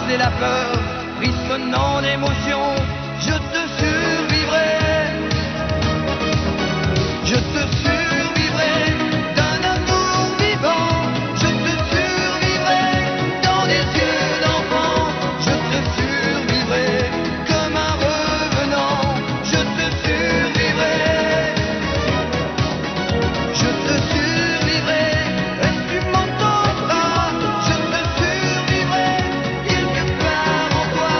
et la peur, frissonnant d'émotion, je te survivrai. Je te survivrai d'un amour vivant. Je te survivrai dans des yeux d'enfant. Je te survivrai comme un revenant. Je te survivrai. Je te survivrai. Est-ce que tu m'entendras? Je te survivrai quelque part en toi.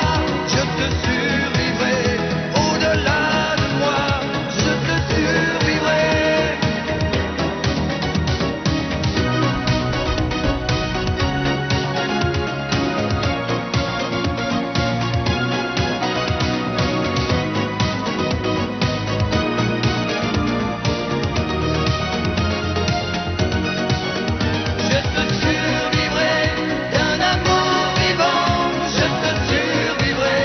Je te survivrai au-delà de moi. Je te survivrai. Je te survivrai d'un amour vivant. Je te survivrai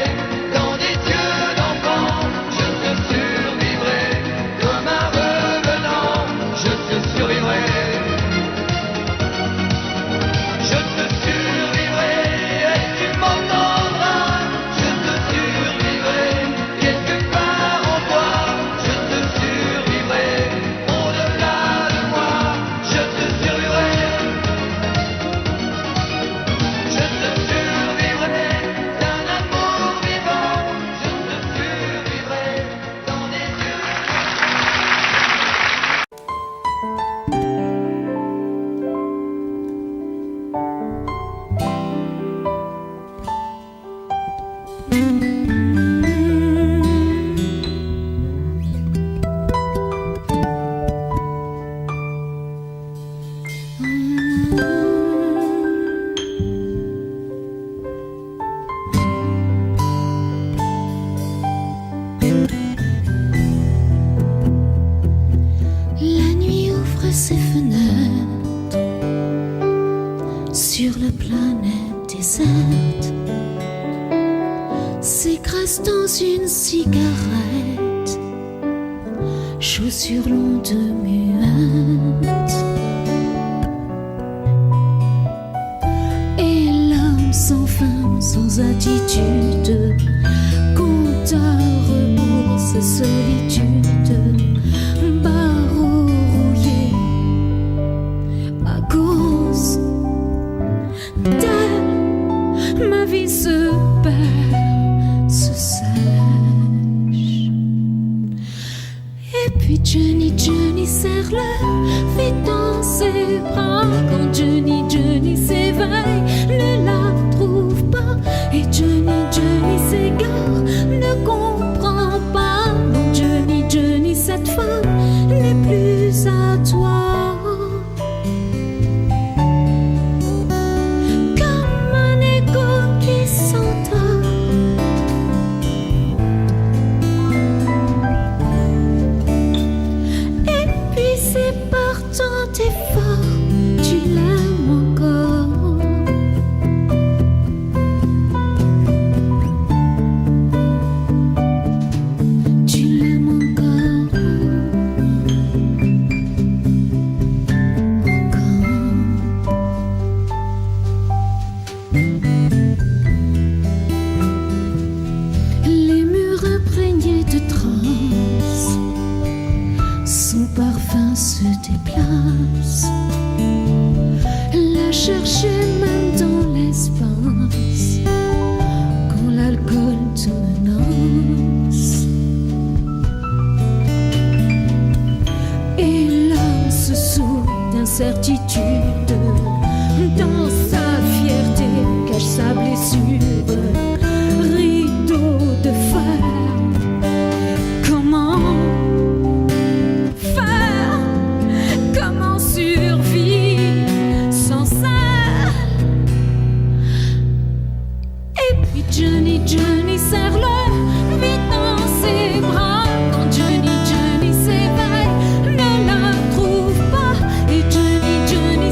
dans des yeux d'enfant. Je te survivrai comme un revenant. Je te survivrai. Je te survivrai. Est-ce que tu m'entendras? Je te survivrai quelque part en toi. Je te survivrai au-delà de moi. Je te survivrai. Je te survivrai d'un amour vivant. Je te survivrai dans des yeux. La nuit ouvre ses fenêtres sur la planète déserte, s'écrase dans une cigarette, chaussures longues muettes. Et l'homme sans femme, sans attitude, compte à rebours sa solitude. Barreaux rouillés à cause d'elle, ma vie se perd, se sèche. Et puis Johnny serre-le vite dans ses bras. Quand Johnny s'éveille, ne la trouve pas. Et Johnny s'égare, ne comprend pas. Non, Johnny, cette femme n'est plus à toi. Comme un écho qui s'entend. Et puis c'est par tant d'efforts, tu l'aimes encore. Tu l'aimes encore. Les murs imprégnés de transe, son parfum se déplace. La chercher même dans l'espace, quand l'alcool te menace. Et l'homme se saoule d'incertitude, dans sa fierté cache sa blessure. Rideau de fer, comment faire? Comment survivre sans ça? Et puis Johnny serre-le vite dans ses bras. Quand Johnny s'éveille, ne la trouve pas. Et Johnny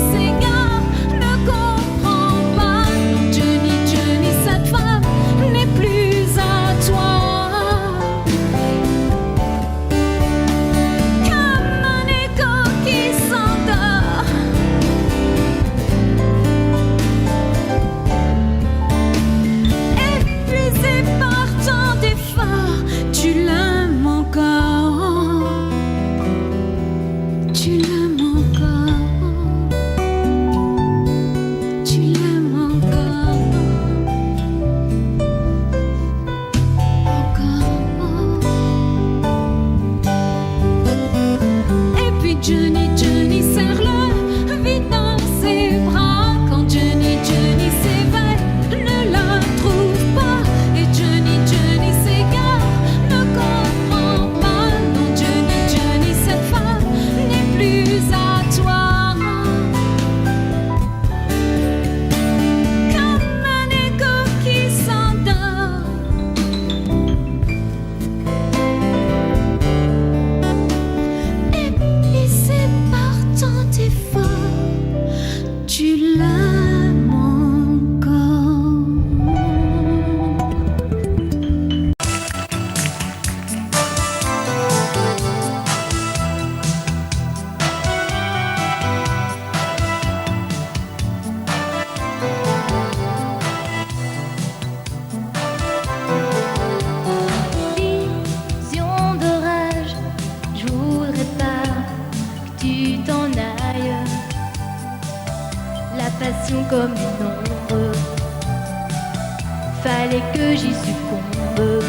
fallait que j'y succombe.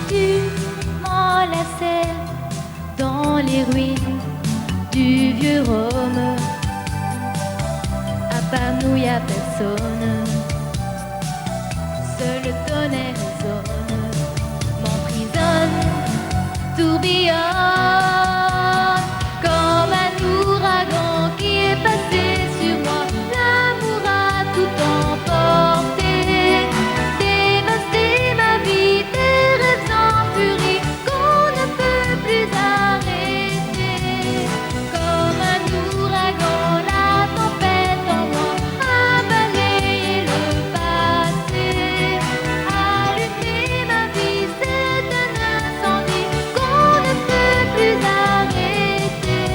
Tu m'enlaçais dans les ruines du vieux Rome. À part nous y a personne, seul le tonnerre résonne, m'emprisonne, tourbillonne comme un ouragan qui est passé sur moi. L'amour a tout emporté, dévasté ma vie, des rêves en furie qu'on ne peut plus arrêter. Comme un ouragan, la tempête en moi a balayé le passé. Allumer ma vie, c'est un incendie qu'on ne peut plus arrêter.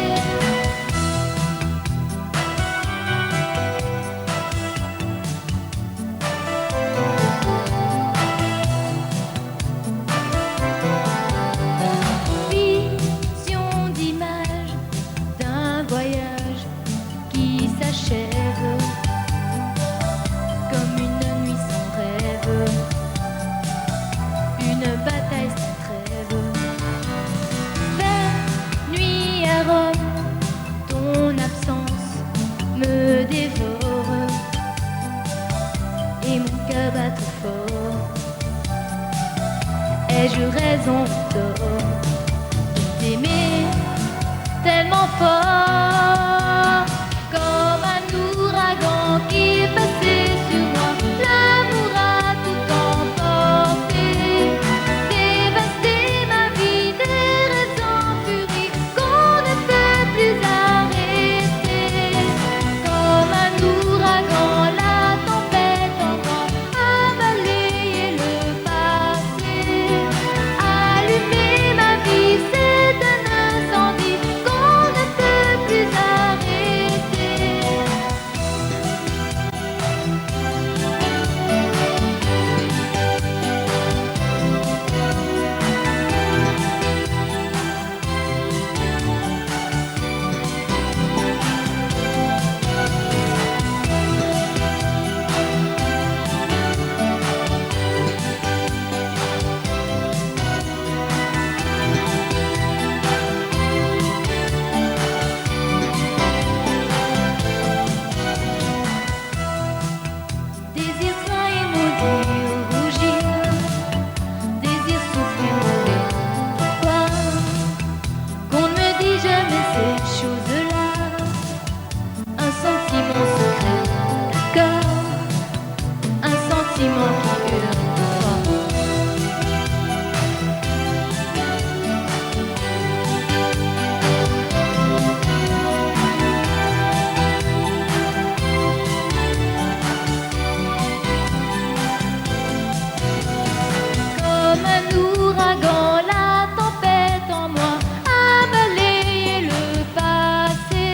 Vision d'image d'un voyage qui s'achève comme une nuit sans rêve, une bataille sans trêve. Vers nuit à Rome, ton absence me dévore et mon cœur bat trop fort. Ai-je raison ou tort de t'aimer tellement fort? Comme un ouragan qui est passé sur moi, l'amour a tout emporté, dévasté ma vie, des rêves en furie qu'on ne peut plus arrêter. Comme un ouragan, la tempête en moi a balayé le passé. Allumer ma vie, c'est un incendie qu'on ne peut plus arrêter. Désir sain et maudit rougir, désir souffrir mourir. Pourquoi qu'on ne me dit jamais ces choses-là? Un sentiment secret, d'accord, un sentiment qui hurle fort. Comme un ouragan, la tempête en moi a balayé le passé.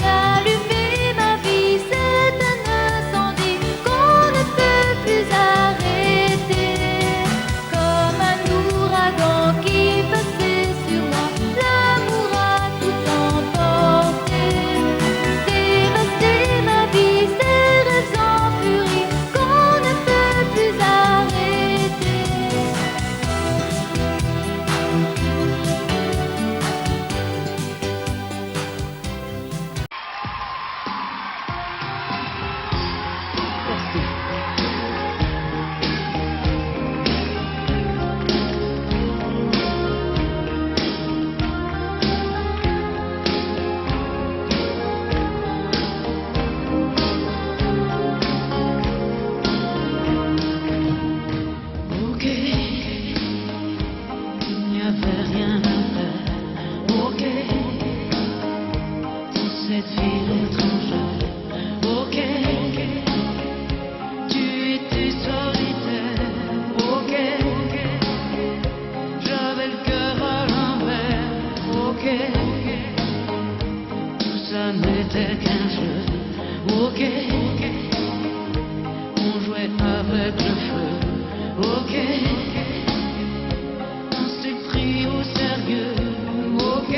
Allumer ma vie, c'est un incendie qu'on ne peut plus arrêter. Comme un ouragan qui passait sur moi, l'amour a tout emporté, dévasté ma vie, des rêves en furie qu'on ne peut plus arrêter. Ok, il n'y avait rien à faire. Ok, dans cette ville étrangère. Ok, tu étais solitaire. Ok, j'avais le cœur à l'envers. Ok, tout ça n'était qu'un jeu. Ok, on jouait avec le feu. Ok, on s'est pris au sérieux. Ok,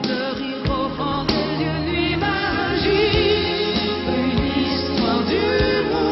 le rire au fond des yeux, nuit magique, une histoire d'humour.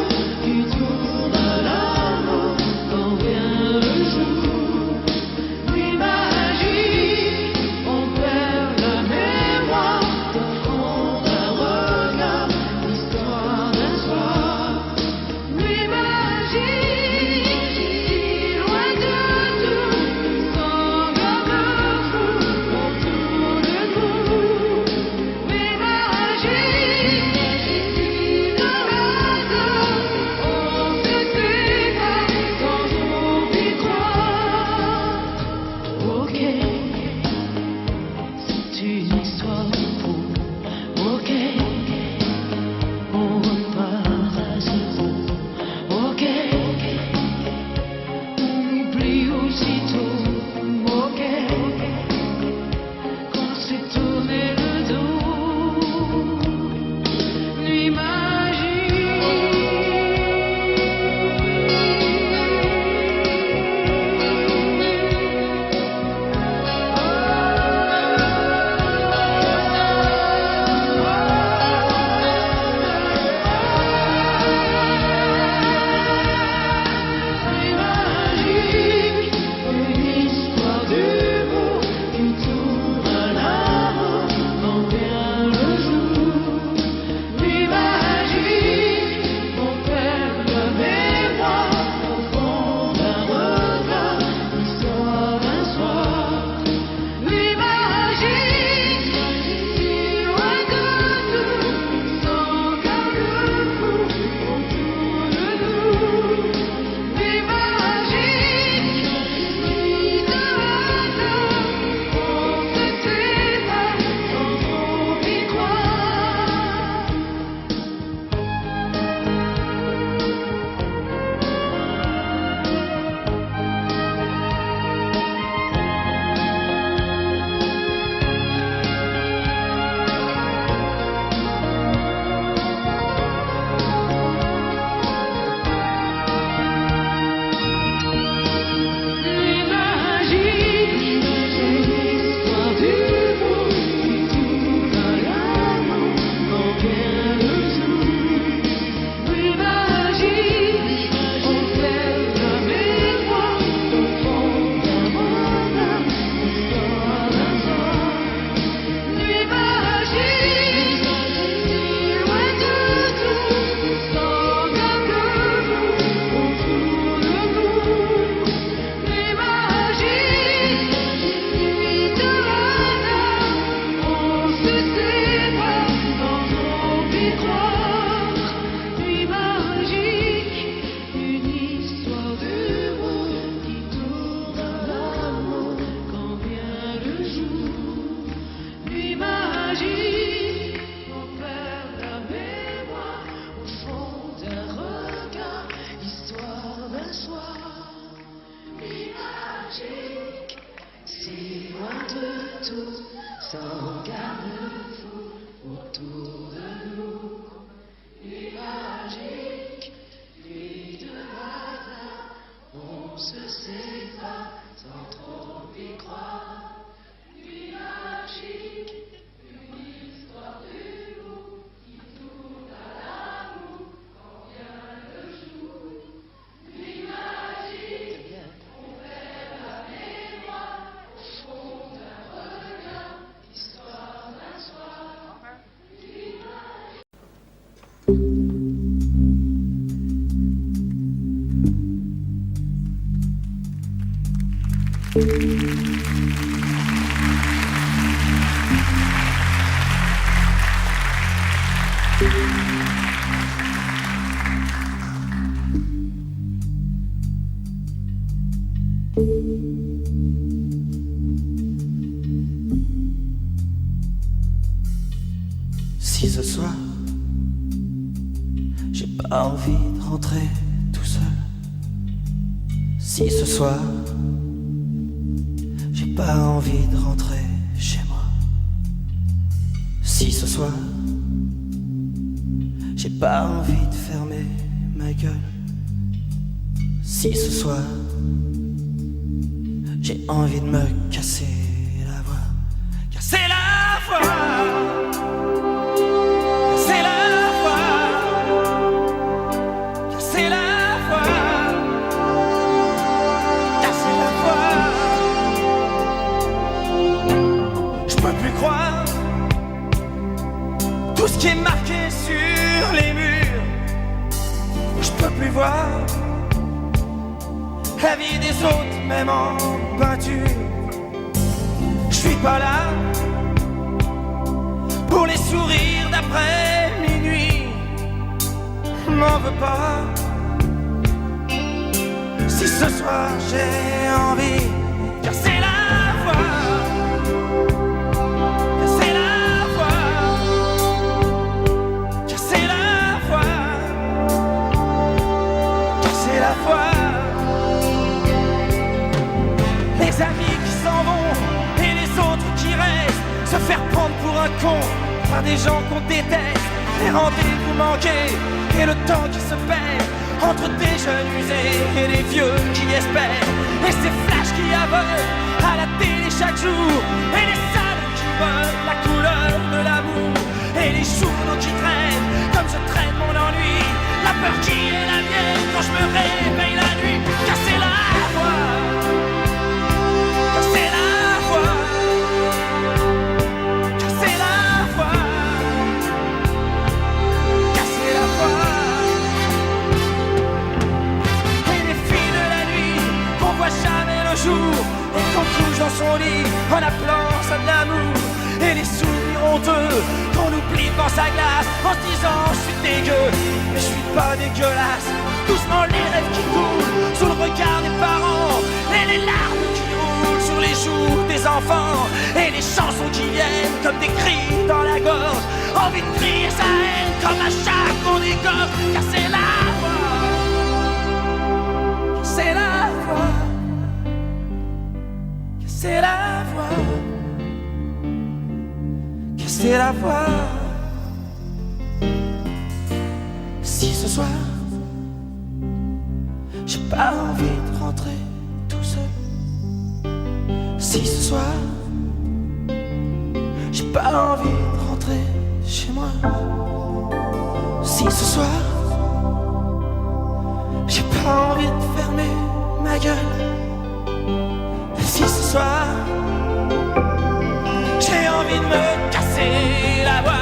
Si ce soir j'ai pas envie de rentrer tout seul, si ce soir j'ai pas envie de rentrer chez moi, si ce soir j'ai pas envie de fermer ma gueule, si ce soir j'ai envie de me casser la voix, casser la voix. Tout ce qui est marqué sur les murs, je peux plus voir la vie des autres, même en peinture. Je suis pas là pour les sourires d'après minuit. M'en veux pas si ce soir j'ai envie de casser la voix. Les amis qui s'en vont et les autres qui restent, se faire prendre pour un con par des gens qu'on déteste, les rendez-vous manqués et le temps qui se perd entre des jeunes usés et les vieux qui espèrent, et ces flashs qui aveuglent à la télé chaque jour, et les salles qui veulent la couleur de l'amour, et les journaux qui traînent comme je traîne mon ennui, la peur qui est la mienne quand je me réveille la nuit. Casser la voix, casser la voix, casser la voix, casser la voix. Et les filles de la nuit qu'on voit jamais le jour et qu'on couche dans son lit en appelant ça de l'amour, et les souvenirs honteux qu'on oublie devant sa glace en se disant je suis dégueu, mais je suis pas dégueulasse. Doucement les rêves qui coulent sous le regard des parents, et les larmes qui roulent sur les joues des enfants, et les chansons qui viennent comme des cris dans la gorge, envie de crier sa haine comme un chat qu'on égorge. Casser la voix, casser la voix, casser la voix, casser la voix. Si ce soir j'ai pas envie de rentrer tout seul, si ce soir j'ai pas envie de rentrer chez moi, si ce soir j'ai pas envie de fermer ma gueule, si ce soir j'ai envie de me casser la voix.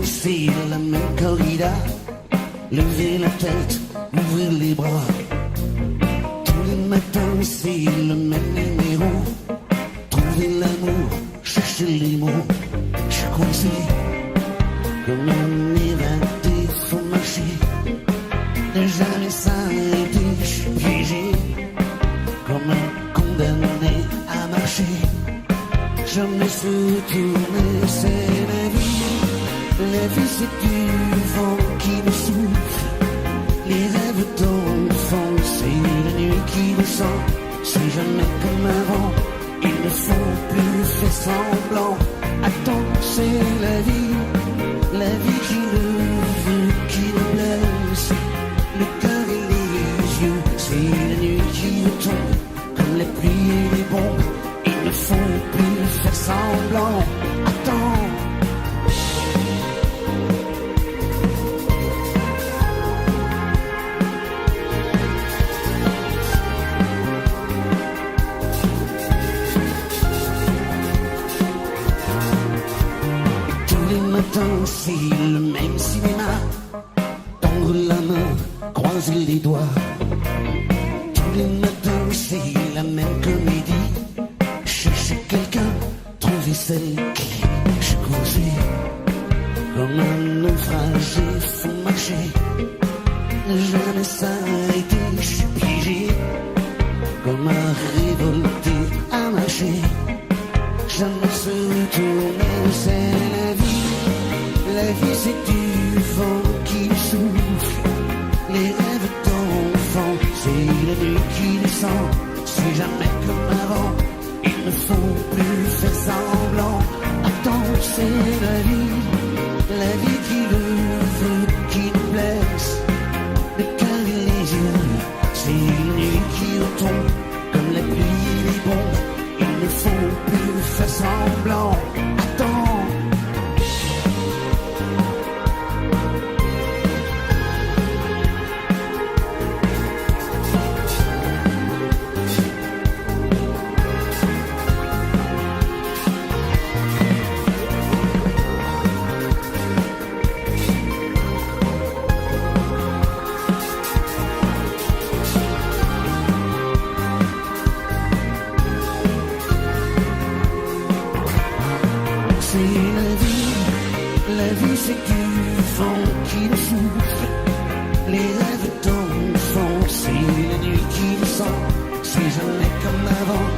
C'est la même corrida, lever la tête, ouvrir les bras. Tous les matins c'est le même numéro, trouver l'amour, chercher les mots. Je suis coincé comme un évadé, faut marcher, ne jamais s'arrêter. se tourner, c'est la vie. La vie c'est du vent qui nous souffle. Les rêves d'enfants, c'est la nuit qui descend. C'est jamais comme avant, ils ne font plus faire semblant. Attends, c'est la vie qui nous veut, qui nous blesse. Le cœur et les yeux, c'est la nuit qui nous tombe. Comme les pluies et les bombes, ils ne font plus faire semblant. Attends. C'est le même cinéma. Tendre la main, croiser les doigts. Tous les matins c'est la même comédie. Chercher quelqu'un, trouver celle qui je coursais. Comme un naufragé, faut marcher. Jamais s'arrêter, je suis piégé. Comme un révolté à marcher. Jamais se retourner, c'est la vie. La vie c'est du vent qui souffle. Les rêves d'enfants, c'est la nuit qui descend. C'est jamais comme avant, ils ne font plus faire semblant. Attends, c'est la vie qui le veut, qui nous blesse. Le cœur et les yeux, c'est la nuit qui retombe. Comme la pluie et les bombes, ils ne font plus faire semblant. Attends. La vie c'est du vent qui nous souffle. Les rêves d'enfants, c'est la nuit qui descend. C'est jamais comme avant,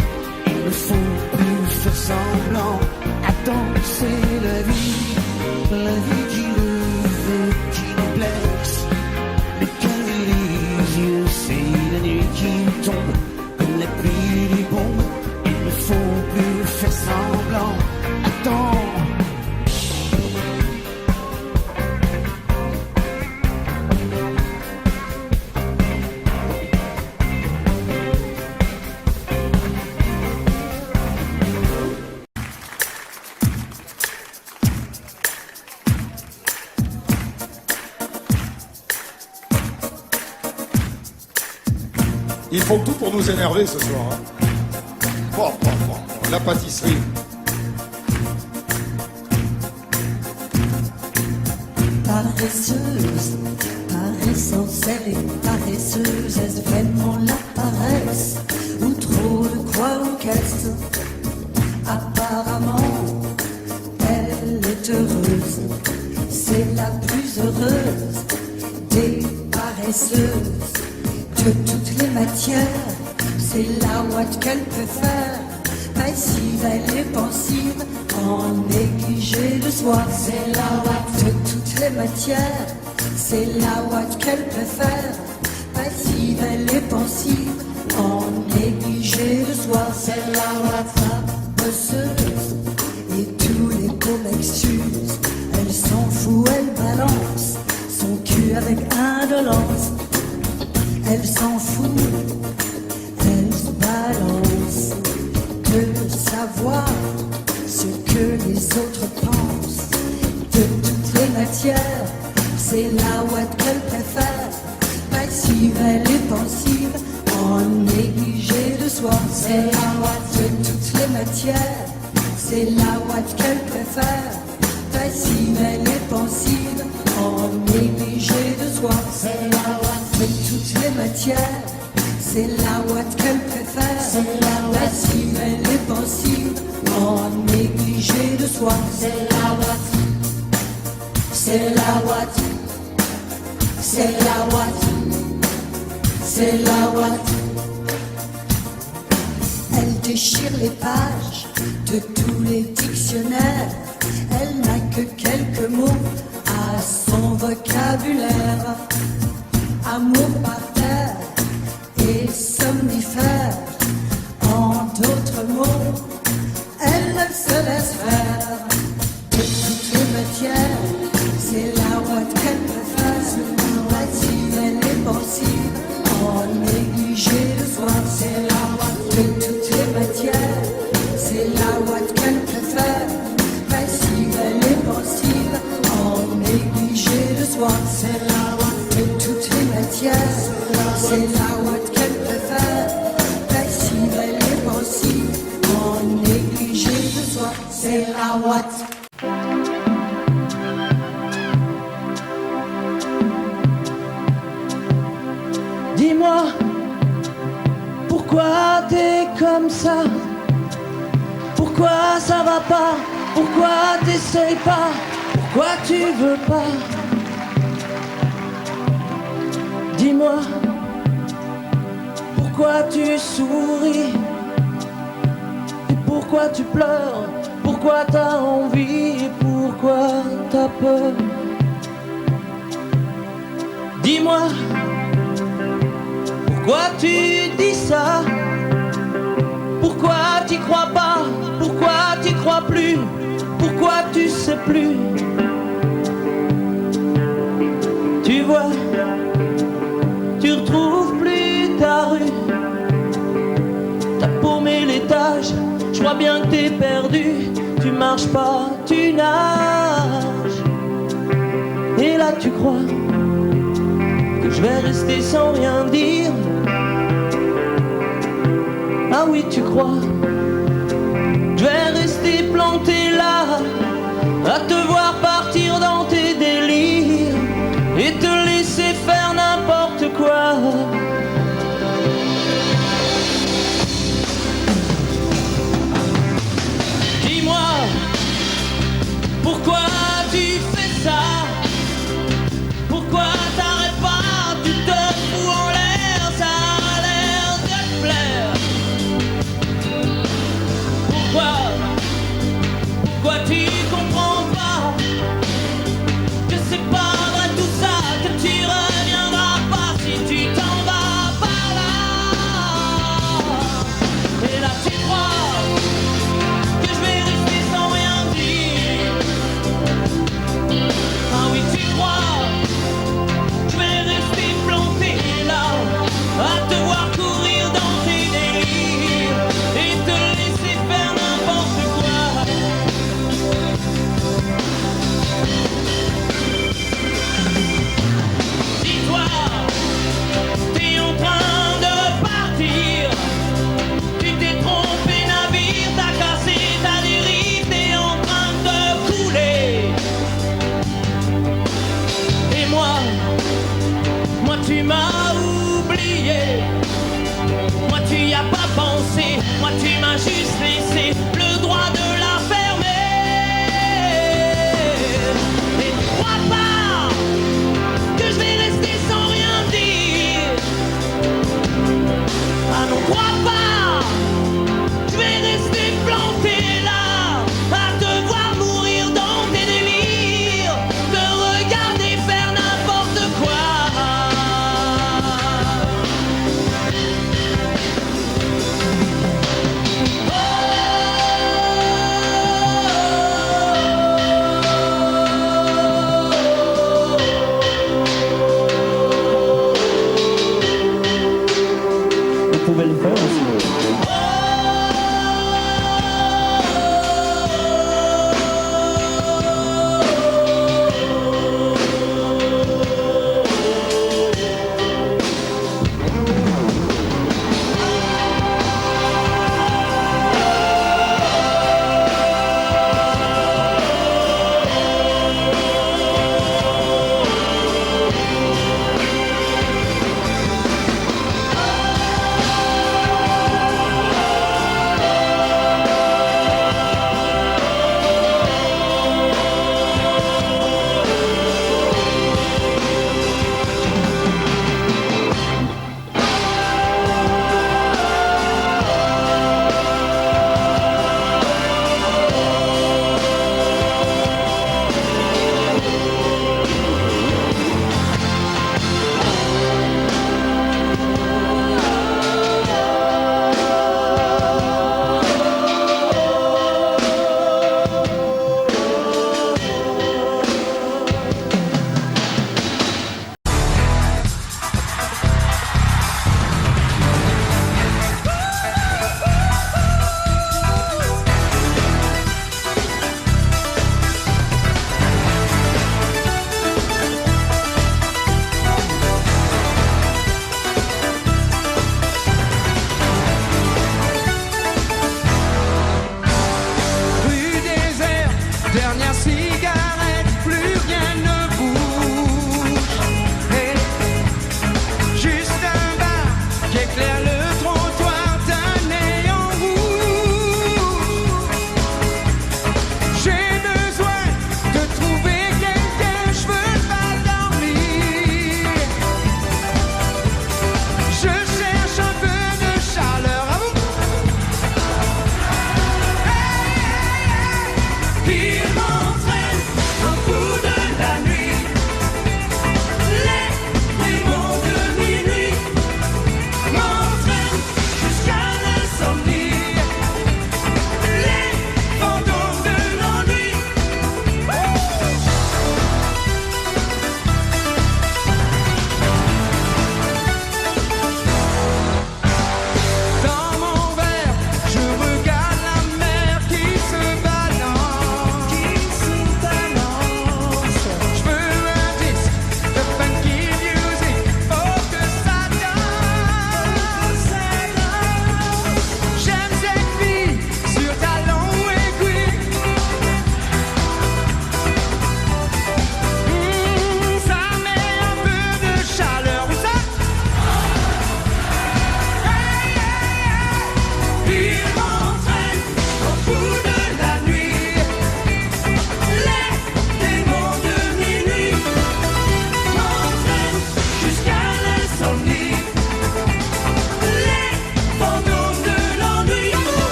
ils ne font plus faire semblant. Attends, c'est la vie qui le veut, qui nous blesse. Le cœur et les yeux, c'est la nuit qui tombe. Comme la pluie et les bombes, ils ne font plus faire semblant. Attends. Ils font tout pour nous énerver ce soir. Hein. La pâtisserie. Paresseuse, paressence, elle est paresseuse, est-ce vraiment la paresse ou trop de croix aux caisses? Apparemment, elle est heureuse, c'est la plus heureuse des paresseuses. De toutes les matières, c'est la ouate qu'elle peut faire. Passive, elle est pensive, en négligé de soi. C'est la ouate de toutes les matières, c'est la ouate qu'elle peut faire. Passive, elle est pensive, en négligé de soi. C'est la ouate bosseuse, et tous les cours m'excusent. Elle s'en fout, elle balance son cul avec indolence. Elle s'en fout, elle se balance de savoir ce que les autres pensent. De toutes les matières, c'est la ouate qu'elle préfère. Passive, elle est pensive, en négligé de soi. C'est la ouate de toutes les matières, c'est la ouate qu'elle préfère. Passive, elle est pensive, en négligé de soi. C'est la ouate de toutes les matières, c'est la ouate qu'elle préfère. C'est la ouate passive, elle est pensive, en négligé de soi. C'est la ouate, c'est la ouate, c'est la ouate, c'est la ouate. Elle déchire les pages de tous les dictionnaires. Elle n'a que quelques mots à son vocabulaire. Amour par terre et somnifère. En d'autres mots, elle se laisse faire. De toutes les matières, c'est la ouate qu'elle préfère. Passive, elle est pensive, en négligé le soir. C'est la ouate de toutes les matières, c'est la ouate qu'elle préfère. Passive, elle est pensive, en négligé le soir. C'est la ouate de toutes les matières, c'est la ouate qu'elle préfère. Passive, elle est pensive, en négligé le soir. C'est la ouate. Dis-moi, pourquoi t'es comme ça? Pourquoi ça va pas? Pourquoi t'essayes pas? Pourquoi tu veux pas? Dis-moi, pourquoi tu souris? Et pourquoi tu pleures? Pourquoi t'as envie? Et pourquoi t'as peur? Dis-moi, pourquoi tu dis ça? Pourquoi t'y crois pas? Pourquoi t'y crois plus? Pourquoi tu sais plus? Tu vois, tu retrouves plus ta rue. T'as paumé l'étage, je crois bien que t'es perdu. Tu marches pas, tu nages. Et là tu crois que je vais rester sans rien dire. Ah oui, tu crois, je vais rester planté là, à te voir partir dans tes délires et te laisser faire n'importe quoi. Dis-moi, pourquoi tu fais ça? Pourquoi t'arrêtes pas? Tu te fous en l'air, ça a l'air de te plaire. Pourquoi tu comprends pas que c'est pas vrai tout ça, que tu reviendras pas si tu t'en vas par là. Et là tu crois que je vais rester sans rien dire. Ah oui tu crois, je vais rester planté là, à te voir courir dans tes délires et te laisser faire n'importe quoi. Dis-toi, t'es en train de partir. Tu t'es trompé navire, t'as cassé ta dérive, t'es en train de couler. Et moi tu m'as oublié. Moi tu y as pas pensé, moi tu m'as juste laissé le droit de la fermer. Et tu crois pas que je vais rester sans rien dire? Ah non, crois pas, je vais rester planté là, à te voir mourir dans tes délires, te regarder faire n'importe quoi. Vous pouvez le faire aussi.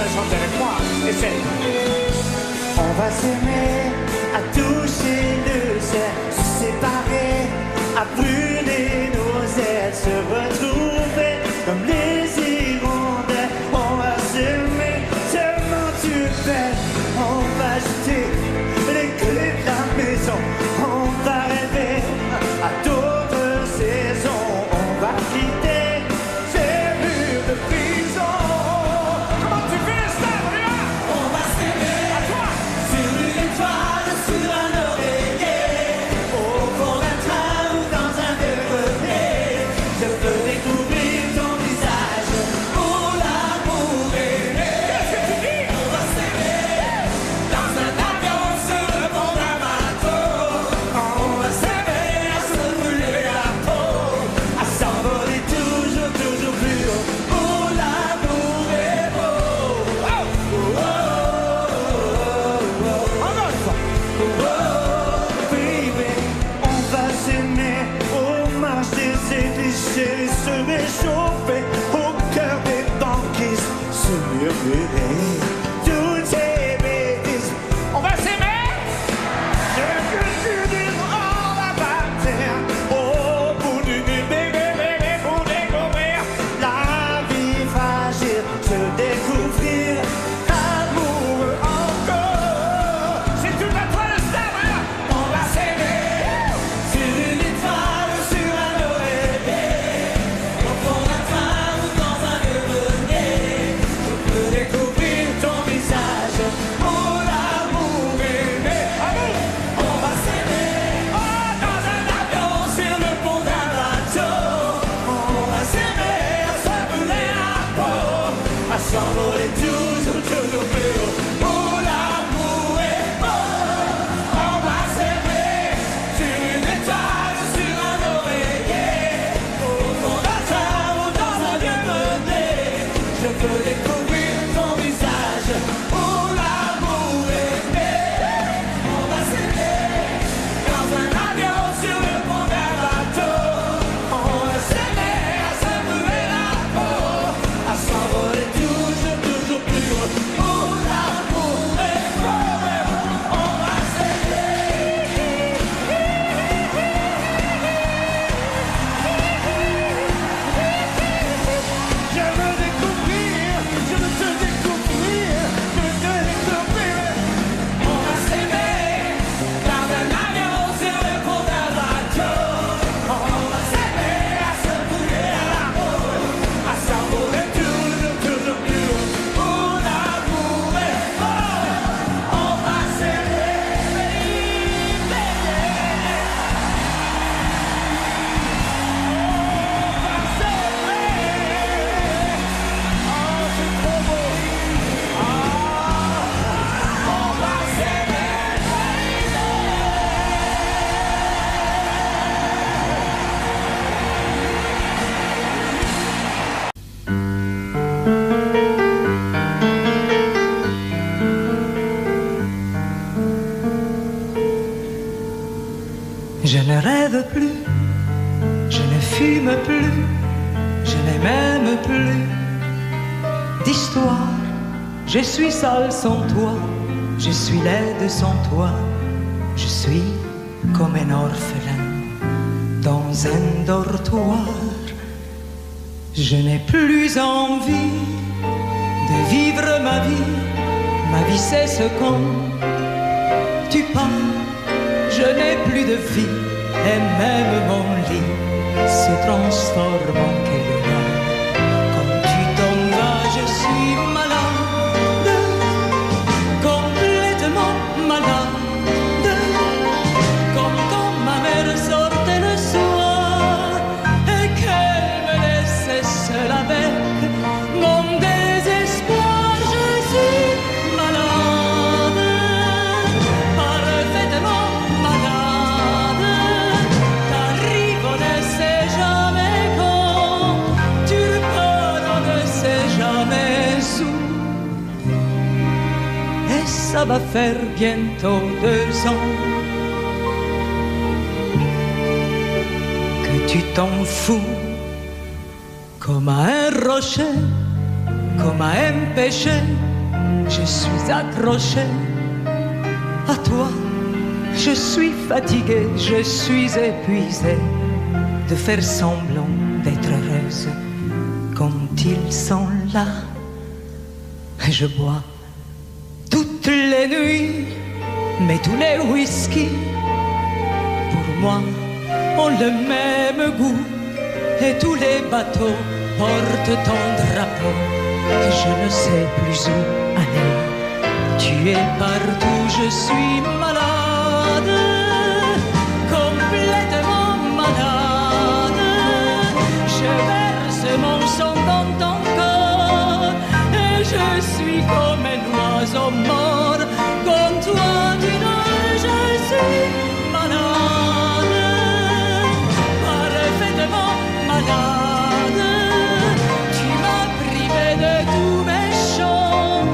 la chanter avec moi. Essaye. On va s'aimer, à toucher le ciel, se séparer, à brûler nos ailes, se retrouver comme les hirondelles. On va s'aimer tellement tu es belle. On va jeter les clés de la maison. On va rêver à d'autres saisons. On va quitter ces murs de prison. Comment tu fais ça, Maria? On va s'aimer à toi sur une étoile, sur un oreiller, au fond d'un train ou dans un grenier. Je peux découvrir ton visage pour l'amour aimé. Qu'est-ce que tu dis? On va s'aimer dans un avion sur le pont d'un bateau. On va s'aimer à se brûler la peau, à s'envoler toujours, toujours plus haut. Pour l'amour est beau. Oh, oh, oh, oh, oh. Encore une fois. Oh, baby, on va s'aimer aux marches des églises, se réchauffer au cœur des banquises, se murmurer toutes ces bêtises. On va s'aimer. Ce que tu dis, on va partir au bout du bébé pour découvrir la vie fragile, se découvrir amoureux encore. C'est tout à toi le star, hein? On va s'aimer sur une étoile, sur un oreiller, au fond d'un train ou dans un grenier. Je peux découvrir ton visage pour l'amour aimé. Amour! On va s'aimer dans un avion sur le pont d'un bateau. On va s'aimer à se brûler la peau, à s'envoler toujours, toujours plus haut. Pour l'amour est beau. On va s'aimer sur une étoile, sur un oreiller, au fond d'un train ou dans un grenier. Je veux découvrir ton visage pour l'amour aimé. On va s'aimer dans un avion sur le pont d'un bateau. On va s'aimer à se brûler la peau, à s'envoler toujours, toujours plus haut. Pour l'amour est beau. On va s'aimer. Je veux découvrir, je veux te découvrir, je veux te découvrir. On va s'aimer dans un avion sur le pont d'un bateau. On va s'aimer à se brûler la peau, à s'envoler toujours, toujours plus haut. Pour l'amour est beau. On va s'aimer, baby. Je ne rêve plus, je ne fume plus, je n'ai même plus d'histoire. Je suis seul sans toi, je suis laide sans toi, je suis comme un orphelin dans un dortoir. Je n'ai plus envie de vivre ma vie cesse quand tu pars. Je n'ai plus de vie et même mon lit se transforme en quel quand tu t'en vas, je suis malade, complètement malade, comme quand ma mère sortait le soir et qu'elle me laissait seule avec mon désespoir. Je suis malade, parfaitement malade. T'arrives, on ne sait jamais quand, tu repars, on ne sait jamais où. Et ça va faire bientôt 2 ans que tu t'en fous, comme à un rocher, comme à un péché, Je suis accroché à toi. Je suis fatiguée, je suis épuisée de faire semblant d'être heureuse quand ils sont là. Et je bois toutes les nuits, mais tous les whisky pour moi ont le même goût. Et tous les bateaux portent ton drapeau. Et je ne sais plus où aller. Tu es partout, je suis malade, complètement malade. Je verse mon sang dans ton corps et je suis comme un oiseau mort. Comme toi, tu n'as, je suis malade, parfaitement malade. Tu m'as privé de tous mes chants,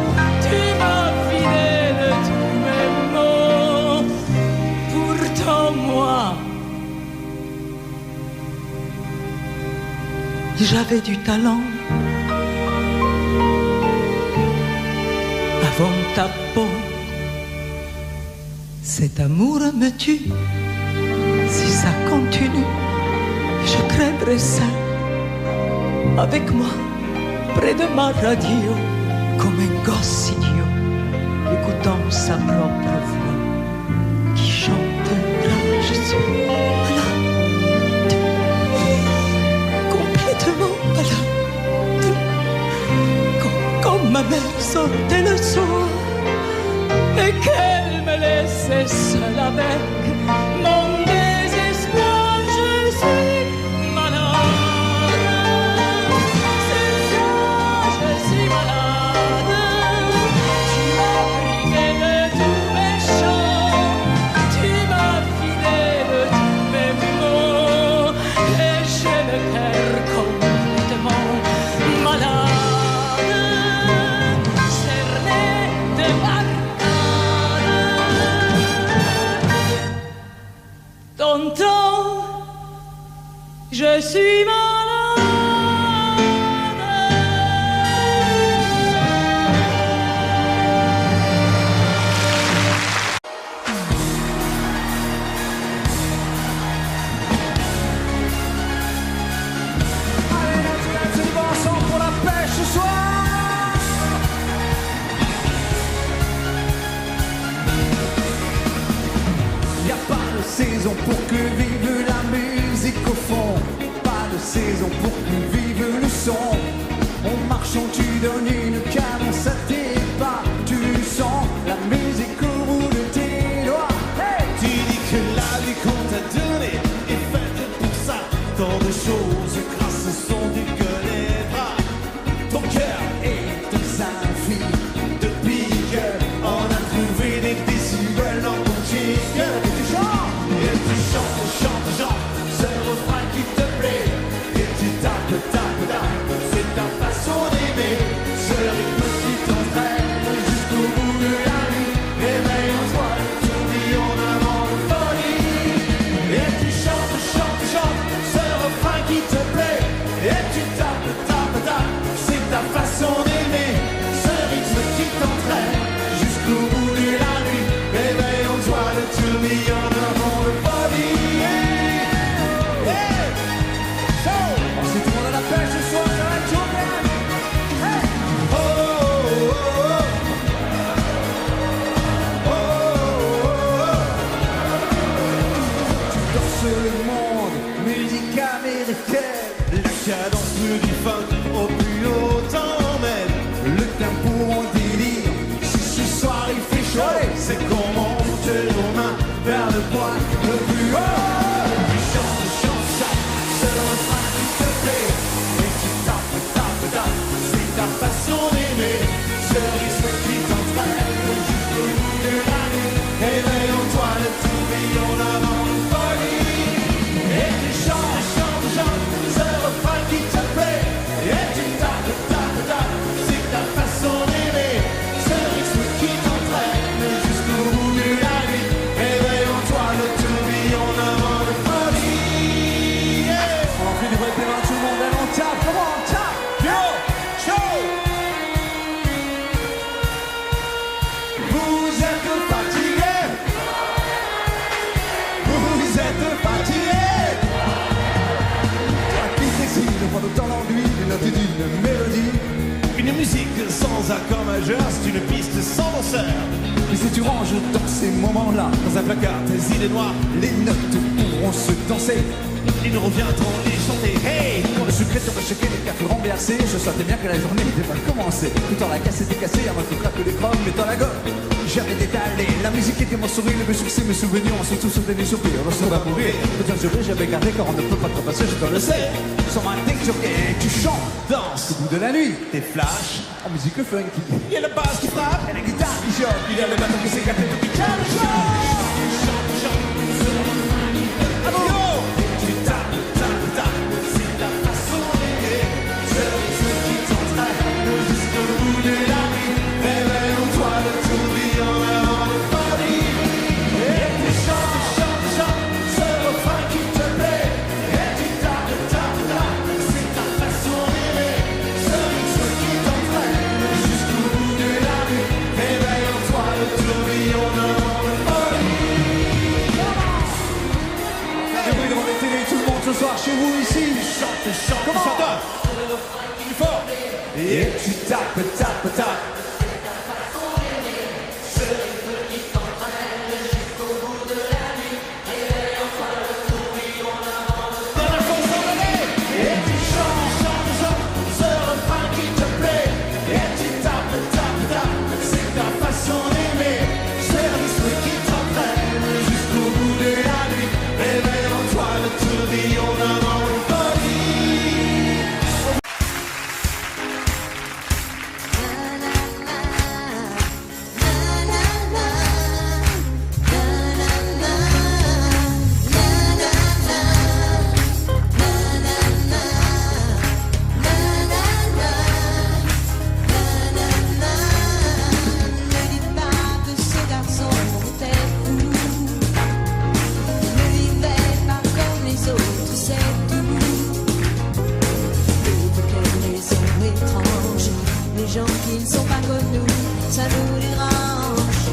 tu m'as vidé de tous mes mots. Pourtant moi, j'avais du talent. Avant ta peau, cet amour me tue. Si ça continue, je crèverai seul, avec moi, près de ma radio, comme un gosse idiot, écoutant sa propre voix, qui chantera. Je suis malade, complètement malade, comme ma mère sortait le soir et qu'elle me laissait seule avec mon désespoir. Je suis malade, c'est ça, je suis malade. Tu m'as privé de tous mes chants, tu m'as vidé de tous mes mots, et j'ai le cœur complètement malade, cerné de barricades. Tonton, je suis malade. Pour la pêche ce soir. Y a pas de saison pour que vive la musique au fond. Pas de saison pour que vive le son. En marchant tu donnes une cadence à tes pas. Tu sens la musique au bout de tes doigts. Hey, tu dis que la vie qu'on t'a donnée est faite pour ça. Tant de choses grâce au son du gueule et bras. Ton cœur est un fil de pique. On a trouvé des décibels dans ton chic. Et tu chantes, ce refrain qui te plaît. Et tu tapes, c'est ta façon d'aimer. Ce Une musique sans accord majeur, c'est une piste sans danseur. Mais si tu ranges dans ces moments-là, Dans un placard, tes idées noires, les notes pourront se danser. ils nous reviendront les chanter. Hey! Quand le secret te checker les cartes renversées, je sentais bien que la journée n'était pas commencée. Tout en la casse était cassée, avant tout craque les crocs, mais dans la gueule. J'avais détalé, la musique était mon sourire, mes succès, mes souvenirs, on se tous sauté des soupirs, on se va mourir. Peut-être juré, j'avais gardé car on ne peut pas te passer, je te le sais. Sans un texte, tu chantes, Danse, au bout de la nuit, des flashs, en musique funky. il y a la basse qui frappe, Et la guitare qui choque, il y a le bateau qui s'écarte et tout qui chante, chante. Yo! Tu tapes, tapes, tapes, c'est ta façon d'aimer. Ce rythme qui t'entraîne jusqu'au bout de la nuit. Réveille-toi de tout vie en avant de folie. Et tu chantes, chantes, chantes, ce refrain qui te plaît. Et tu tapes, tapes, tapes, c'est ta façon d'aimer. Ce rythme qui t'entraîne jusqu'au bout de la nuit. Réveille-toi de tout vie en avant de folie. Le bruit devant les télés, tout le monde ce soir chez vous ici. Chante, chante, Comment? chante. Plus fort. Et tu tapes, tapes, tapes. Dans la chanson d'année. Et tu chantes, chantes, chantes, ce refrain qui te plaît. Et tu tapes, tapes, tapes, c'est ta façon d'aimer. Ce rythme qui t'entraîne jusqu'au bout de la nuit. Réveille-toi le tourbillon avant une folie. Ne dites pas que ce garçon était fou. Ne vivait pas comme les autres, c'est tout. Et pour quelle raison étrange, les gens qui ne sont pas comme nous, ça nous dérange,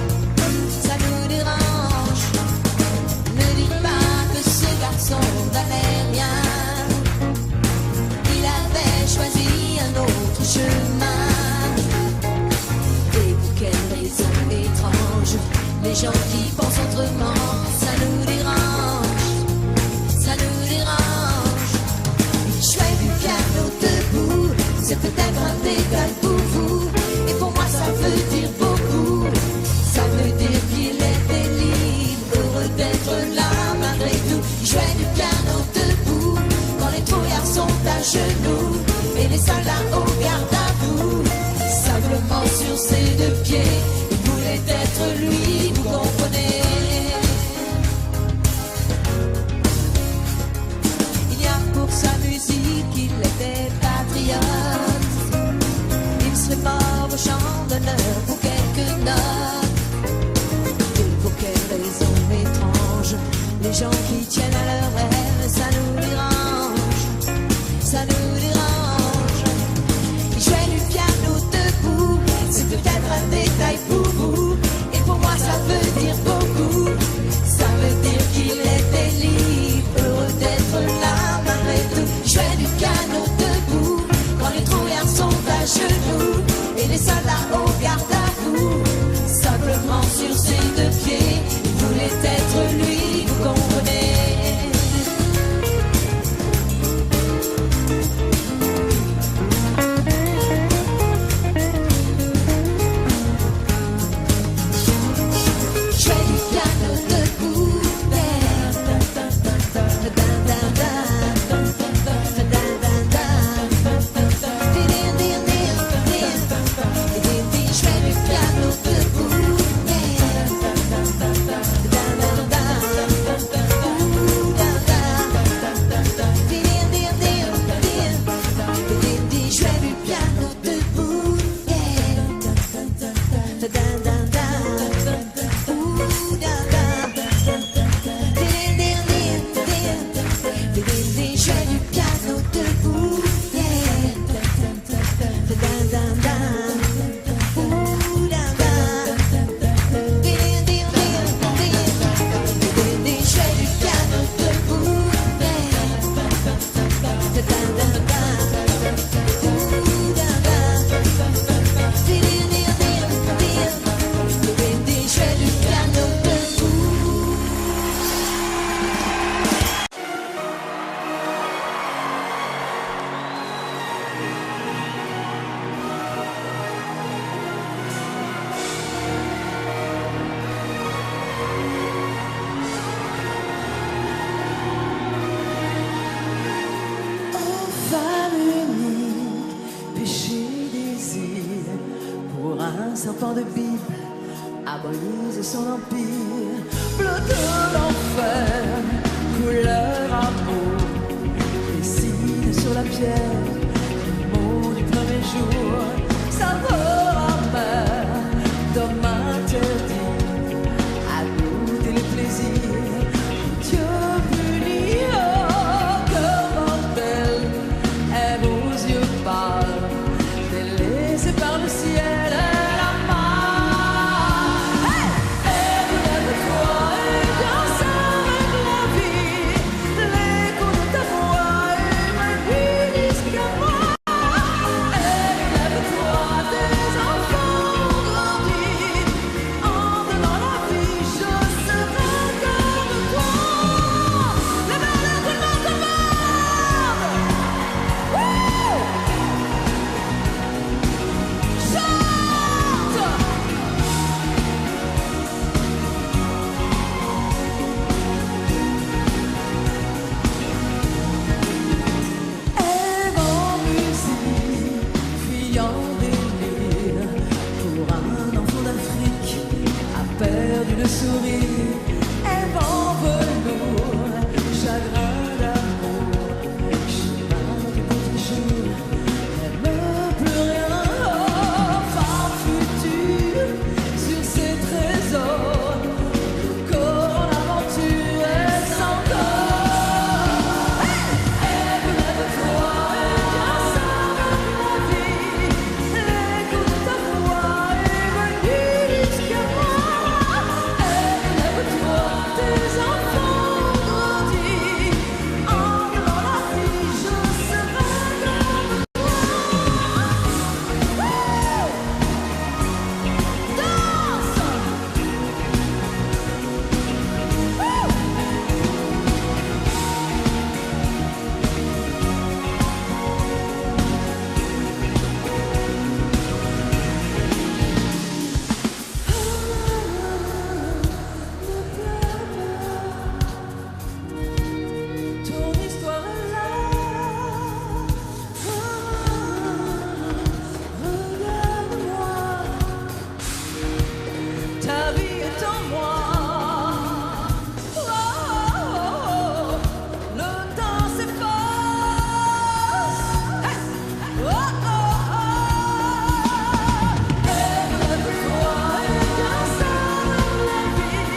ça nous dérange. Ne dites pas que ce garçon n'avait rien. Il avait choisi un autre chemin. Et pour quelle raison étrange, les gens qui pensent autrement, ça nous dérange, ça nous dérange. Il jouait du piano debout, c'est peut-être un détail pour vous, et pour moi ça veut dire beaucoup. Ça veut dire qu'il était libre, heureux d'être là malgré tout. Il jouait du piano debout, quand les trouillards sont à genoux, et les soldats au garde à vous. Simplement sur ses deux pieds, il voulait être lui, vous comprenez. Il y a pour sa musique, il était patriote. Il serait mort au champ d'honneur pour quelques notes. Et pour quelle raison étrange, les gens qui tiennent à leur rêve, ça nous dérange, ça nous dérange. Il jouait du piano debout, c'est peut-être un détail pour vous, et pour moi ça veut dire beaucoup. Ça veut dire qu'il était libre, heureux d'être là malgré tout. Il jouait du piano debout, quand les trouillards sont à genoux, et les soldats au garde à vous. Simplement sur ses deux pieds, il voulait être lui, vous comprenez. Jouait du piano debout, jouait du piano debout. serpent de Bible a brisé son empire. Bleu de l'enfer, couleur amour, dessine sur la pierre le mot du premier jour. Saveur amère, d'homme interdit à goûter le plaisir. Dieu puni, oh, cœur mortel, aime aux yeux pâles, délaissé par le ciel et la mar. Hey! Lève-toi et danse avec la vie, l'écho de ta voix et ma nuit jusqu'à moi. Lève-toi, tes enfants grandis, entre dans la vie, je serai comme toi. Lève-le, tout le monde commande. Wouh! Chante! Ève en musique, fille en délire, pour un enfant d'Afrique, a perdu le sourire. Ève en velours, chagrin d'amour, chemin du petit jour, n'aime plus rien. Oh, femme future, sur ses trésors, le corps en aventure est sans corps. Ève, lève-toi et danse avec la vie, l'écho de ta voix est venu jusqu'à moi. Ève, lève-toi, tes enfants grandis, entre dans la vie, je serai comme toi. Danse! Ton histoire est là. Regarde-moi. Ta vie est en moi. Le temps s'efface. Lève-toi et danse avec la vie.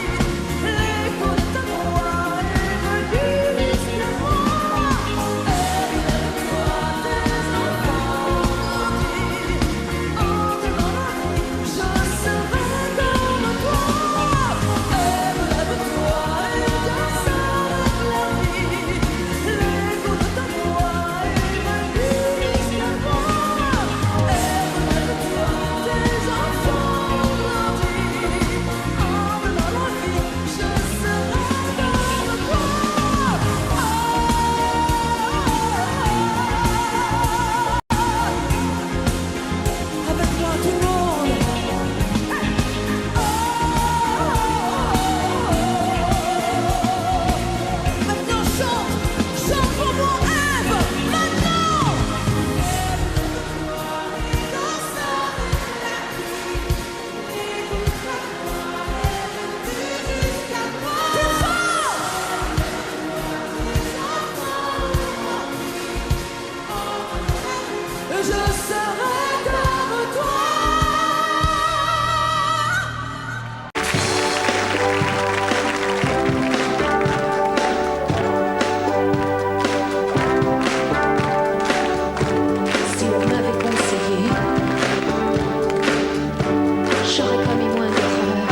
L'écho de ta voix est venu jusqu'à moi. Lève-toi, tes enfants grandis, entre dans la vie, je serai comme toi. Lève-toi et danse avec la vie. L'écho de ta voix est venu jusqu'à moi. Lève-toi, tes enfants grandis, entre dans la vie, je serai comme toi. Avec moi tout le monde. Maintenant chante pour moi, Ève, maintenant. Danse avec la vie, écoute ta voix, Ève, jusqu'à moi. Plus fort. Je serai comme toi. Si on m'avait conseillé, j'aurais pas mis moins d'erreur.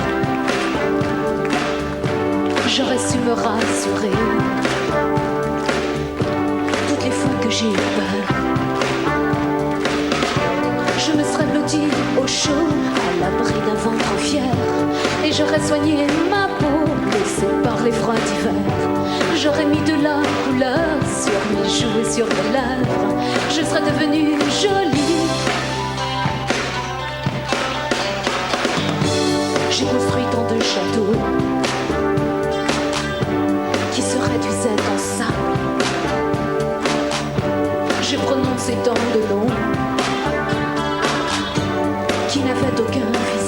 J'aurais su me rassurer. Toutes les fois que j'ai eu peur, je me serais blottie au chaud, à l'abri d'un ventre fier, et j'aurais soigné ma peau, laissée par les froids d'hiver. J'aurais mis de la couleur sur mes joues et sur mes lèvres. Je serais devenue jolie. J'ai construit tant de châteaux qui se réduisaient en sable. J'ai prononcé tant de noms qui n'avaient aucun visage.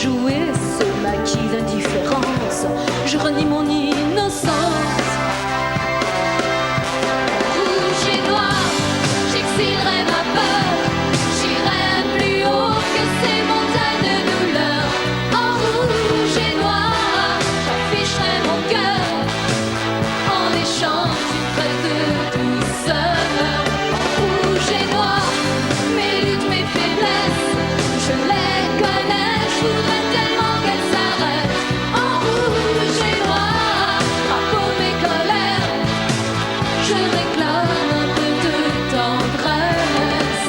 jouer ce maquis d'indifférence. Je renie mon innocence. Rouge et noir, j'exilerai ma peur. J'irai plus haut que ces montagnes de douleur. En rouge et noir, j'afficherai mon cœur en échange d'une traite de douceur. En rouge et noir, mes luttes, mes faiblesses, je les connais, je voudrais tellement qu'elles s'arrêtent. En rouge et noir, à peau mes colères, je réclame un peu de tendresse.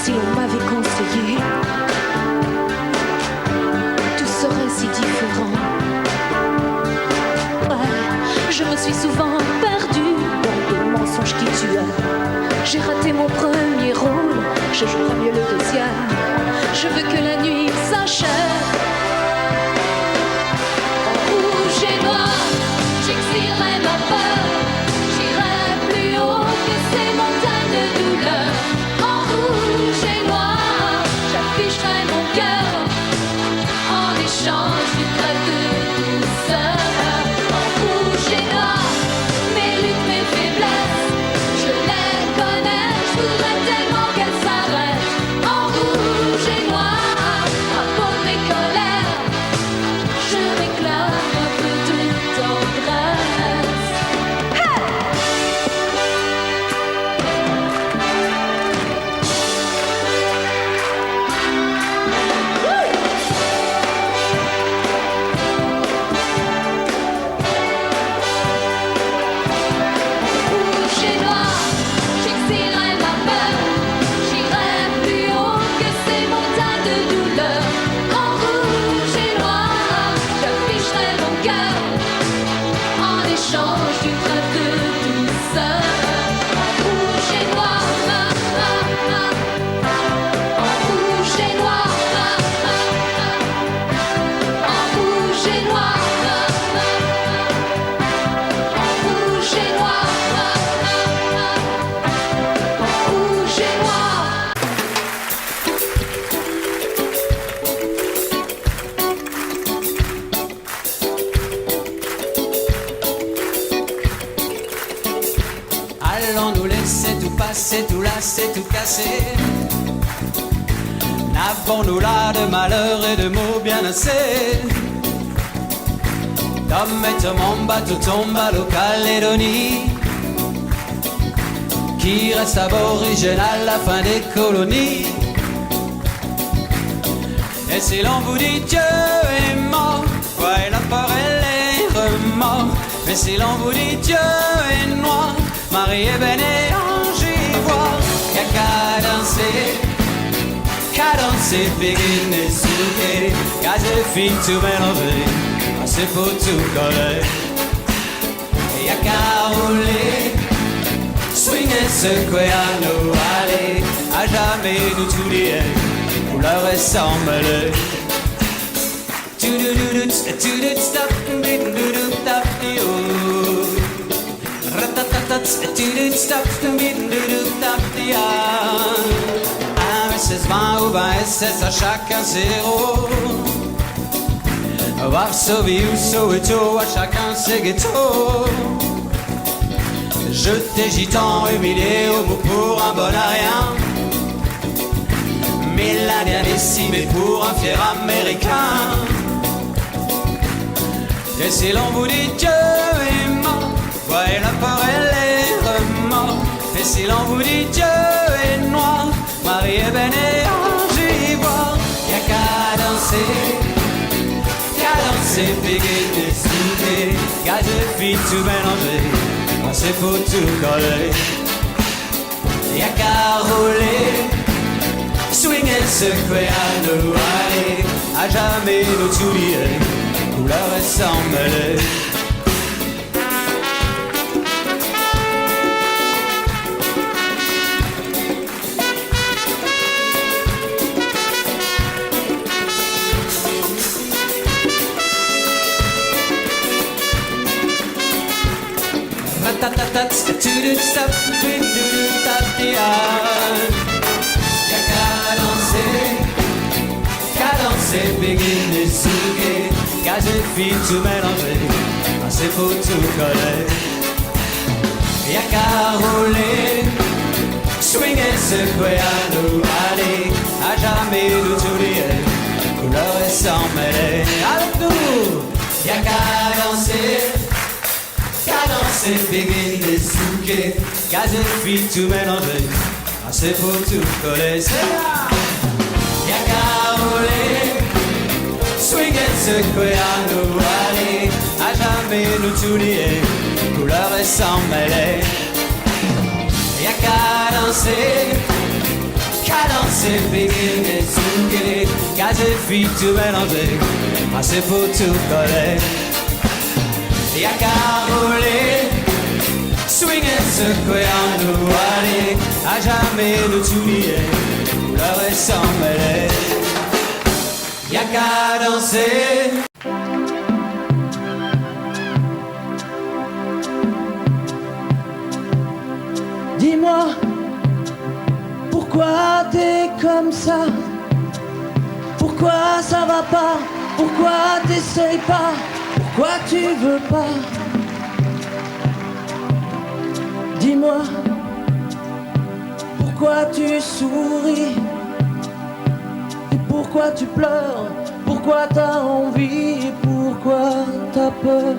Si on m'avait conseillé, tout serait si différent. Ouais, je me suis souvent perdue dans des mensonges qui tuaient. J'ai raté mon premier rôle, je jouerai mieux le deuxième. Je veux que la nuit s'achève. En rouge et noir, j'exilerai ma peur. J'irai plus haut que ces montagnes de douleur. En rouge et noir, j'afficherai mon cœur en échange d'une traite de douceur. En rouge et noir, mes luttes, mes faiblesses, je les connais, je voudrais tellement qu'elles s'arrêtent. En rouge et noir, à peau mes colères, je réclame un peu de tendresse. Rouge et noir, j'exilerai ma peur. J'irai plus haut que ces montagnes de douleur. En rouge et noir, j'afficherai mon cœur en échange d'une traite de douceur. En rouge et noir, en rouge et noir, en rouge et noir, en rouge et noir, en rouge et noir. Allons nous laisser tout passer, tout lasser, tout casser. N'avons-nous là de malheur et de mots bien assez? Tom et mon bateau tombe à l'O-Calédonie, qui reste aborigène à la fin des colonies. Et si l'on vous dit Dieu est mort, ouais, la peur et les remords. Mais si l'on vous dit Dieu est noir, Marie est belle et ange ivoire. Y'a qu'à danser, péguiner, souquer, qu'à se fin tout mélanger, c'est pour tout coller. Y'a qu'à rouler, swinger, secouer à nous aller, à jamais nous tout dire, couleur et sans mêler. SS20 ou 20 SS, à chacun ses rôles. Varsovie ou Soweto, à chacun ses ghettos. Jeté gitan, humilié au bout pour un bon à rien. Millénaire décimé pour un fier américain. Et si l'on vous dit Dieu est mort, voyez la peur et les remords. Et si l'on vous dit Dieu est noir, Marie est belle et ange ivoire. Y'a qu'à danser, péguiner, souder, qu'à deux filles tout mélanger, c'est pour tout coller. Y'a qu'à rouler, swinger, secouer à nous aller, à jamais nous oublier, couleur et sans mêler. tout ça, tout y'a qu'à danser, begin et souquer, car j'ai fini tout mélanger, c'est pour tout coller. Y'a qu'à rouler, swinguer, secouer à nous aller, à jamais nous oublier, couleur et sans mêler. Avec nous, y'a qu'à danser, begin et souquer, car j'ai fini tout mélanger, c'est pour tout coller. C'est là, y'a qu'à rouler, swinguer, secouer à nous aller, à jamais nous oublier, couleur et sans mêler. Y'a qu'à danser, begin et souquer, car j'ai fini tout mélanger, c'est pour tout coller. Y'a qu'à rouler, swinguer, secouer à nous aller, à jamais nous oublier, couleur et sans mêler. Y'a qu'à danser. Dis-moi, pourquoi t'es comme ça? Pourquoi ça va pas? Pourquoi t'essayes pas? Pourquoi tu veux pas? Dis-moi, pourquoi tu souris? Et pourquoi tu pleures? Pourquoi t'as envie? Et pourquoi t'as peur?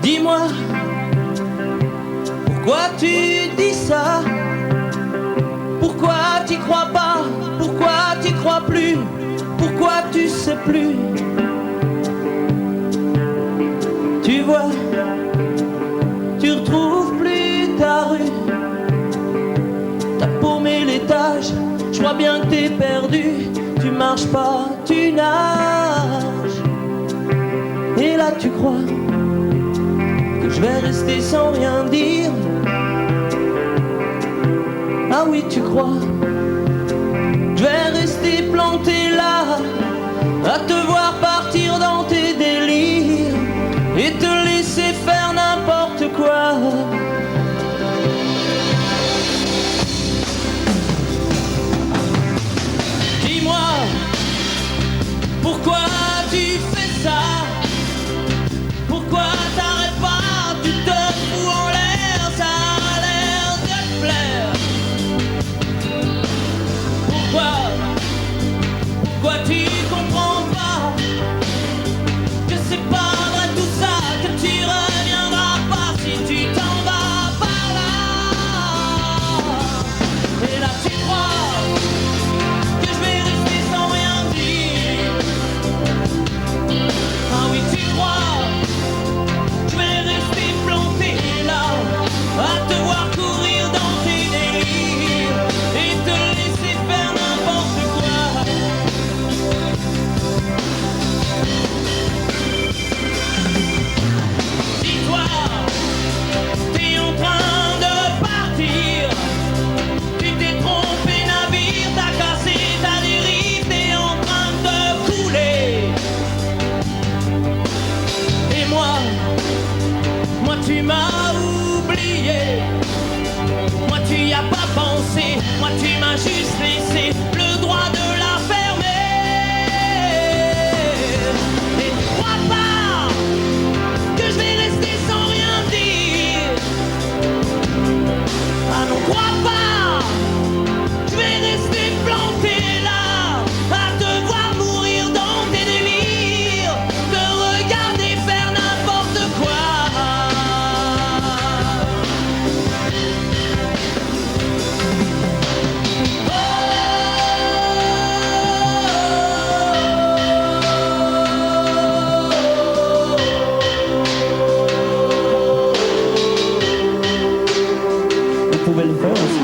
Dis-moi, pourquoi tu dis ça? Pourquoi t'y crois pas? Pourquoi t'y crois plus? Pourquoi tu sais plus? Tu vois, tu retrouves plus ta rue. T'as paumé l'étage, je vois bien que t'es perdu. Tu marches pas, tu nages. Et là tu crois que je vais rester sans rien dire. Ah oui, tu crois, je vais rester planté là, à te voir partir dans tes délires et te laisser faire n'importe quoi. Dis-moi, pourquoi tu fais ça? Pourquoi t'arrêtes pas? Tu te fous en l'air, ça a l'air de te plaire. Pourquoi tu comprends pas que c'est pas vrai tout ça, que tu reviendras pas si tu t'en vas par là. Et là tu crois que je vais rester sans rien dire. Ah oui tu crois, je vais rester planté là, à te voir courir dans tes délires et te laisser faire n'importe quoi. Dis-toi, t'es en train de partir. Tu t'es trompé navire, t'as cassé ta dérive, t'es en train de couler. Et moi tu m'as oublié. Moi tu y as pas pensé, moi tu m'as juste laissé le droit de la fermer. Et tu crois pas que je vais rester sans rien dire? Ah non, crois pas, je vais rester planté là, à te voir mourir dans tes délires, te regarder faire n'importe quoi. Vous pouvez le faire aussi.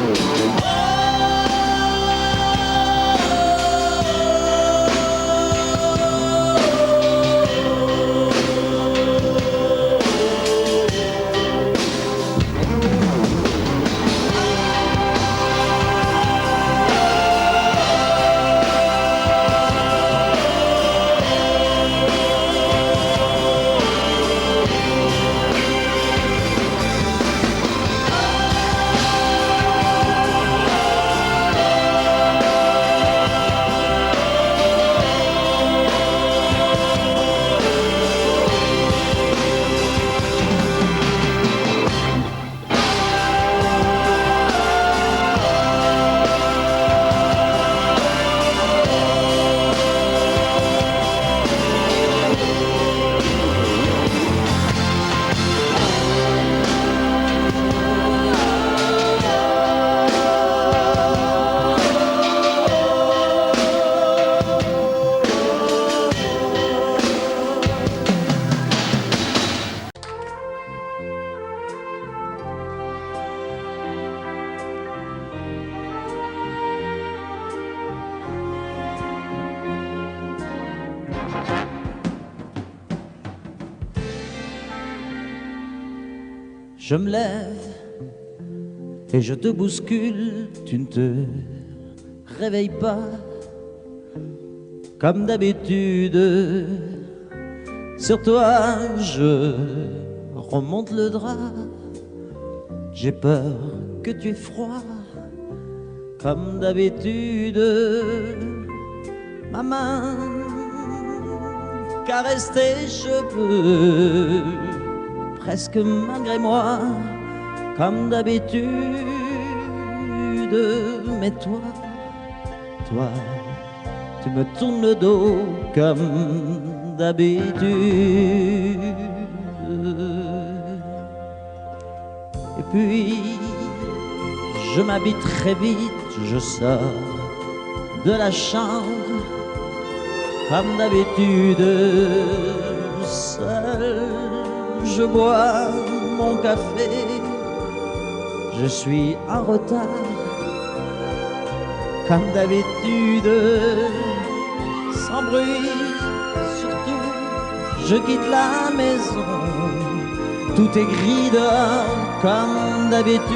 Je me lève et je te bouscule, tu ne te réveilles pas comme d'habitude. Sur toi, je remonte le drap. J'ai peur que tu aies froid comme d'habitude. Ma main caresse tes cheveux, presque malgré moi, comme d'habitude. Mais toi, tu me tournes le dos comme d'habitude. Et puis, je m'habille très vite, je sors de la chambre comme d'habitude. Seul, je bois mon café, je suis en retard comme d'habitude. Sans bruit, surtout, je quitte la maison. Tout est gris dehors comme d'habitude.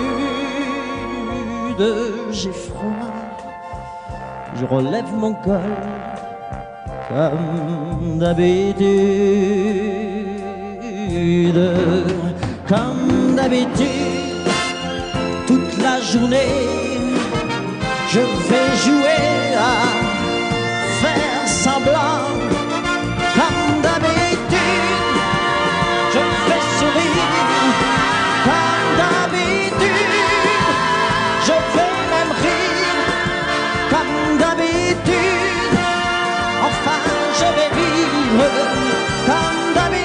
J'ai froid, je relève mon col comme d'habitude. Comme d'habitude, toute la journée, je vais jouer à faire semblant. Comme d'habitude, je fais sourire. Comme d'habitude, je vais même rire. Comme d'habitude, enfin je vais vivre. Comme d'habitude.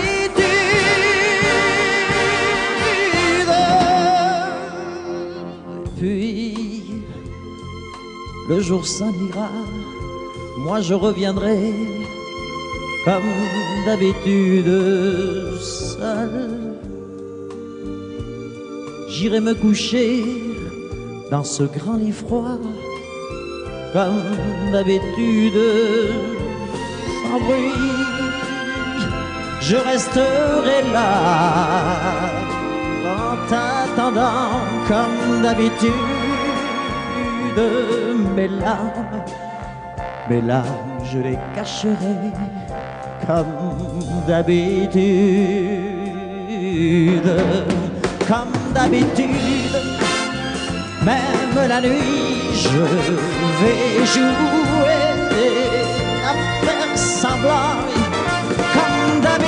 Puis le jour s'en ira, moi je reviendrai comme d'habitude seul. J'irai me coucher dans ce grand lit froid comme d'habitude, sans bruit. Je resterai là en t'attendant comme d'habitude. Mes larmes, je les cacherai comme d'habitude. Comme d'habitude, même la nuit, je vais jouer à faire semblant. Comme d'habitude.